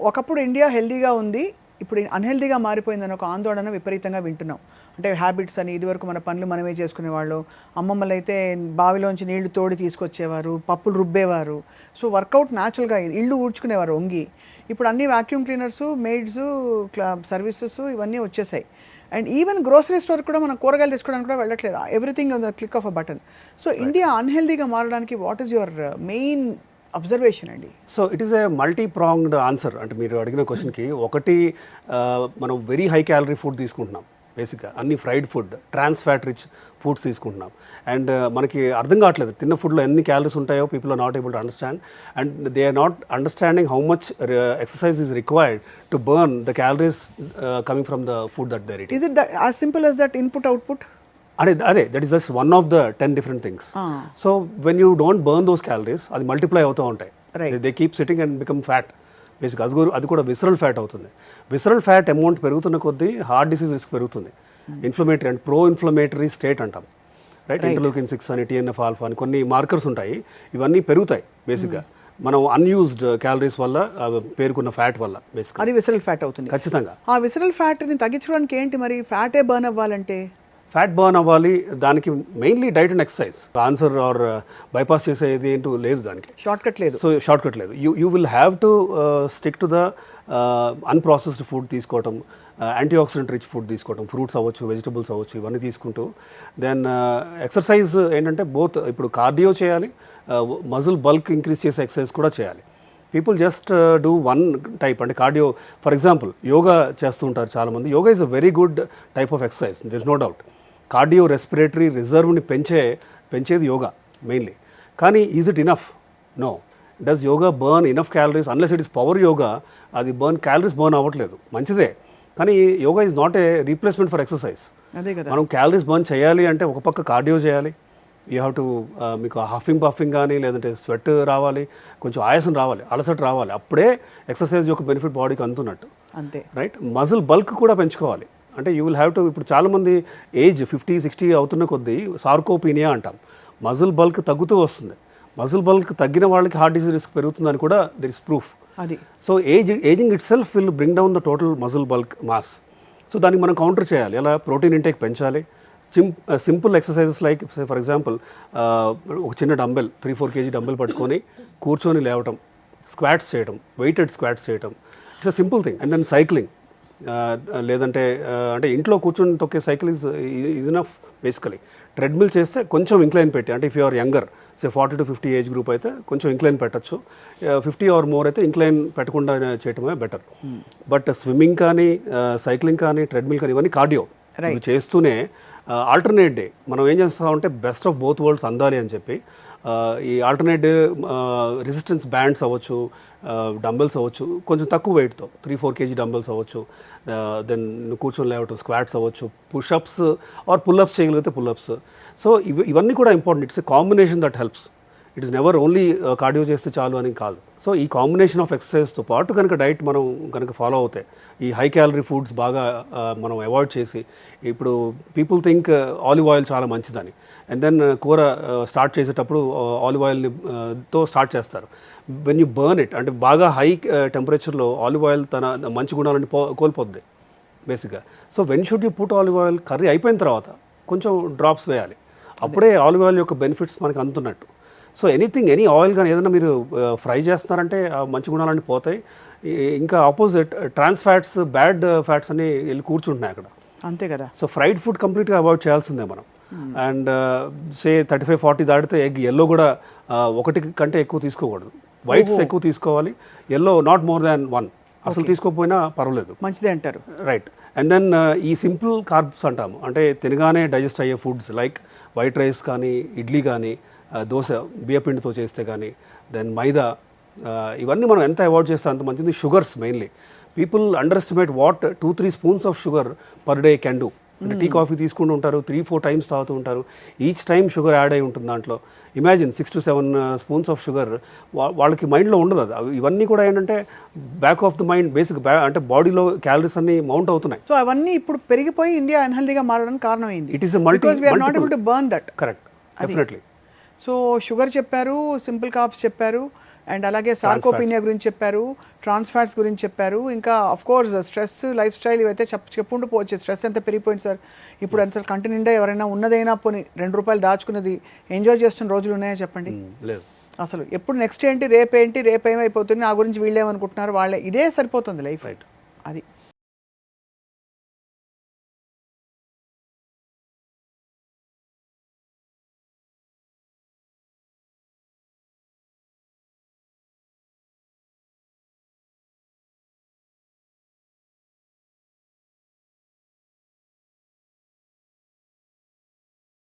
ఒకప్పుడు ఇండియా హెల్దీగా ఉంది, ఇప్పుడు అన్హెల్దీగా మారిపోయిందని ఒక ఆందోళన విపరీతంగా వింటున్నాం. అంటే హ్యాబిట్స్ అని, ఇదివరకు మన పనులు మనమే చేసుకునేవాళ్ళు, అమ్మమ్మలు అయితే బావిలోంచి నీళ్లు తోడి తీసుకొచ్చేవారు, పప్పులు రుబ్బేవారు. సో వర్కౌట్ న్యాచురల్గా ఇల్లు ఊడ్చుకునేవారు వంగి. ఇప్పుడు అన్ని వాక్యూమ్ క్లీనర్స్, మెయిడ్స్, సర్వీసెస్ ఇవన్నీ వచ్చేసాయి. అండ్ ఈవెన్ గ్రోసరీ స్టోర్ కూడా మనం కూరగాయలు తెచ్చుకోవడానికి కూడా వెళ్ళట్లేదు, everything on the click of a button. So India అన్హెల్దీగా మారడానికి what is your main observation అండి? So it is a multi pronged answer. అంటే మీరు అడిగిన క్వశ్చన్కి ఒకటి, మనం వెరీ హై క్యాలరీ ఫుడ్ తీసుకుంటున్నాం, బేసిక్గా అన్ని fried food, trans fat rich foods తీసుకుంటున్నాం. అండ్ మనకి అర్థం కావట్లేదు తిన్న ఫుడ్లో ఎన్ని క్యాలరీస్ ఉంటాయో. People are not able to understand, and they are not understanding how much exercise is required to burn the calories coming from the food that there it is. It as simple as that input output? అదే that is just one of the 10 different things. So when you don't burn those calories, అది multiply అవుతూ ఉంటాయి. They keep sitting and become fat. Basic అది కూడా visceral fat అవుతుంది. Visceral fat amount పెరుగుతున్న కొద్దీ heart disease risk పెరుగుతుంది. Inflammatory and pro inflammatory state అంటాం, రైట్? ఇంటర్లూకిన్ 6 అని, TNF ఆల్ఫా అని కొన్ని మార్కర్స్ ఉంటాయి. ఇవన్నీ పెరుగుతాయి బేసిక్గా మనం అన్యూజ్డ్ క్యాలరీస్ వల్ల, పేరుకున్న ఫ్యాట్ వల్ల. బేసిక్ అది విసరల్ ఫ్యాట్ అవుతుంది ఖచ్చితంగా. ఆ విసరల్ ఫ్యాట్ని తగ్గించడానికి ఏంటి మరి? ఫ్యాటే బర్న్ అవ్వాలంటే, ఫ్యాట్ బర్న్ అవ్వాలి, దానికి mainly diet and exercise. Answer or bypass చేసేది ఏంటో లేదు, దానికి షార్ట్ కట్ లేదు. సో షార్ట్ కట్ లేదు. You will have to stick to the unprocessed food తీసుకోవటం, యాంటీ ఆక్సిడెంట్ రిచ్ ఫుడ్ తీసుకోవటం, ఫ్రూట్స్ అవ్వచ్చు, వెజిటబుల్స్ అవ్వచ్చు, ఇవన్నీ తీసుకుంటూ దెన్ ఎక్సర్సైజ్ ఏంటంటే బోత్ ఇప్పుడు కార్డియో చేయాలి, మజిల్ బల్క్ ఇంక్రీజ్ చేసే ఎక్సర్సైజ్ కూడా చేయాలి. People just do one type. అంటే కార్డియో, ఫర్ ఎగ్జాంపుల్ యోగా చేస్తూ ఉంటారు చాలామంది. Yoga is a very good type of exercise, there is no doubt. Cardio respiratory రిజర్వ్ని పెంచేది యోగా మెయిన్లీ. కానీ is it enough? No. Does yoga burn enough calories? Unless it is power yoga, అది calories burn అవ్వట్లేదు, మంచిదే. కానీ yoga is not a replacement for exercise. అదే కదా, మనం క్యాలరీస్ బర్న్ చేయాలి అంటే ఒక పక్క కార్డియో చేయాలి, యూ హ్యావ్ టు మీకు హఫింగ్ పఫింగ్ కానీ, లేదంటే స్వెట్ రావాలి, కొంచెం ఆయాసం రావాలి, అలసట రావాలి, అప్పుడే ఎక్సర్సైజ్ యొక్క బెనిఫిట్ బాడీకి అందుతున్నట్టు, అంతే, రైట్? మజిల్ బల్క్ కూడా పెంచుకోవాలి. అంటే యూ విల్ హ్యావ్ టు, ఇప్పుడు చాలామంది ఏజ్ 50-60 అవుతున్న కొద్దీ సార్కోపీనియా అంటాం, మజిల్ బల్క్ తగ్గుతూ వస్తుంది. మజిల్ బల్క్ తగ్గిన వాళ్ళకి హార్ట్ డిసీజ్ రిస్క్ పెరుగుతుందని కూడా దెర్ ఇస్ ప్రూఫ్. అది so ageing it self will bring down the total muscle bulk mass. So దానికి మనం కౌంటర్ చేయాలి. ఎలా? ప్రోటీన్ ఇంటేక్ పెంచాలి. Simple exercises like for example ఒక చిన్న డంబెల్ 3-4 kg డంబెల్ పట్టుకొని కూర్చొని లేవటం, స్క్వాట్స్ చేయటం, వెయిటెడ్ స్క్వాట్స్ చేయటం, it's a simple thing. And then cycling, లేదంటే అంటే ఇంట్లో కూర్చొని తొక్కే cycle is enough basically. Treadmill చేస్తే కొంచెం ఇంక్లైన్ పెట్టి, అంటే if you are younger, say 40-50 age group అయితే కొంచెం ఇంక్లైన్ పెట్టచ్చు, 50 ఆర్ మోర్ అయితే ఇంక్లైన్ పెట్టకుండా చేయటమే బెటర్. బట్ స్విమ్మింగ్ కానీ, సైక్లింగ్ కానీ, ట్రెడ్మిల్ కానీ, ఇవన్నీ కార్డియో ఇవి చేస్తూనే ఆల్టర్నేట్ డే మనం ఏం చేస్తామంటే బెస్ట్ ఆఫ్ బోత్ వరల్డ్స్ అందాలి అని చెప్పి ఈ ఆల్టర్నేట్ డే రెసిస్టెన్స్ బ్యాండ్స్ అవ్వచ్చు, డంబెల్స్ అవ్వచ్చు, కొంచెం తక్కువ వెయిట్తో 3-4 kg డంబెల్స్ అవ్వచ్చు, దెన్ కూర్చొని లేవటం స్క్వాట్స్ అవ్వచ్చు, పుషప్స్ ఆర్ పుల్అప్స్ చేయగలిగితే పుల్అప్స్. సో ఇవన్నీ కూడా important. It's a combination that helps. It is never only cardio చేస్తే చాలు అని కాదు. సో ఈ కాంబినేషన్ ఆఫ్ ఎక్సర్సైజ్తో పాటు కనుక డైట్ మనం కనుక ఫాలో అవుతాయి, ఈ హై క్యాలరీ ఫుడ్స్ బాగా మనం అవాయిడ్ చేసి, ఇప్పుడు పీపుల్ థింక్ ఆలివ్ ఆయిల్ చాలా మంచిదని, అండ్ దెన్ కూర స్టార్ట్ చేసేటప్పుడు ఆలివ్ ఆయిల్ని తో స్టార్ట్ చేస్తారు. వెన్ యూ బర్న్ ఇట్, అంటే బాగా హై టెంపరేచర్లో ఆలివ్ ఆయిల్ తన మంచి గుణాలని కోల్పోద్ది బేసిక్గా. So when should you put olive oil? Curry అయిపోయిన తర్వాత కొంచెం డ్రాప్స్ వేయాలి, అప్పుడే ఆలివ్ ఆయిల్ యొక్క బెనిఫిట్స్ మనకు అందుతున్నట్టు. సో ఎనీ ఆయిల్ కానీ ఏదైనా మీరు ఫ్రై చేస్తున్నారంటే మంచి గుణాలన్నీ పోతాయి. ఇంకా opposite trans fats, bad fats అని వెళ్ళి కూర్చుంటున్నాయి అక్కడ, అంతే కదా. సో ఫ్రైడ్ ఫుడ్ కంప్లీట్గా అవాయిడ్ చేయాల్సిందే మనం. అండ్ సే 35-40 దాటితే ఎగ్ ఎల్లో కూడా 1 కంటే ఎక్కువ తీసుకోకూడదు, వైట్స్ ఎక్కువ తీసుకోవాలి, ఎల్లో నాట్ మోర్ దాన్ 1 అసలు తీసుకోకపోయినా పర్వాలేదు, మంచిదే అంటారు, రైట్? అండ్ దెన్ ఈ సింపుల్ కార్బ్స్ అంటాము, అంటే తినగానే డైజెస్ట్ అయ్యే ఫుడ్స్ లైక్ వైట్ రైస్ కానీ, ఇడ్లీ కానీ, దోశ బియ్యపిండితో చేస్తే కానీ, దెన్ మైదా, ఇవన్నీ మనం ఎంత అవాయిడ్ చేస్తే అంత మంచిది. Sugars mainly, people under estimate what 2-3 spoons of sugar per day can do. అంటే టీ కాఫీ తీసుకుంటూ ఉంటారు, 3-4 times తాగుతూ ఉంటారు, ఈచ్ టైం షుగర్ యాడ్ అయి ఉంటుంది దాంట్లో. ఇమాజిన్ 6-7 spoons ఆఫ్ షుగర్, వాళ్ళకి మైండ్లో ఉండదు అది. ఇవన్నీ కూడా ఏంటంటే back of the mind, basic అంటే బాడీలో క్యాలరీస్ అన్ని మౌంట్ అవుతున్నాయి. సో అవన్నీ ఇప్పుడు పెరిగిపోయి ఇండియా అన్హెల్దీగా మారడానికి కారణం ఏంది? It is not able to burn that. Correct, definitely. So sugar చెప్పారు, సింపుల్ కార్బ్స్ చెప్పారు, అండ్ అలాగే సార్కోపీనియా గురించి చెప్పారు, ట్రాన్స్ ఫ్యాట్స్ గురించి చెప్పారు, ఇంకా of course stress, life style ఇవైతే చెప్పుకుంటూ పోవచ్చు. స్ట్రెస్ ఎంత పెరిగిపోయింది సార్ ఇప్పుడు. అసలు కంటి నిండా ఎవరైనా ఉన్నదైనా పోనీ ₹2 దాచుకున్నది ఎంజాయ్ చేస్తున్న రోజులు ఉన్నాయా చెప్పండి? లేదు. అసలు ఎప్పుడు నెక్స్ట్ ఏంటి, రేపు ఏమైపోతుంది, ఆ గురించి వీళ్ళేమనుకుంటున్నారు, వాళ్ళే, ఇదే సరిపోతుంది లైఫ్. రైట్. అది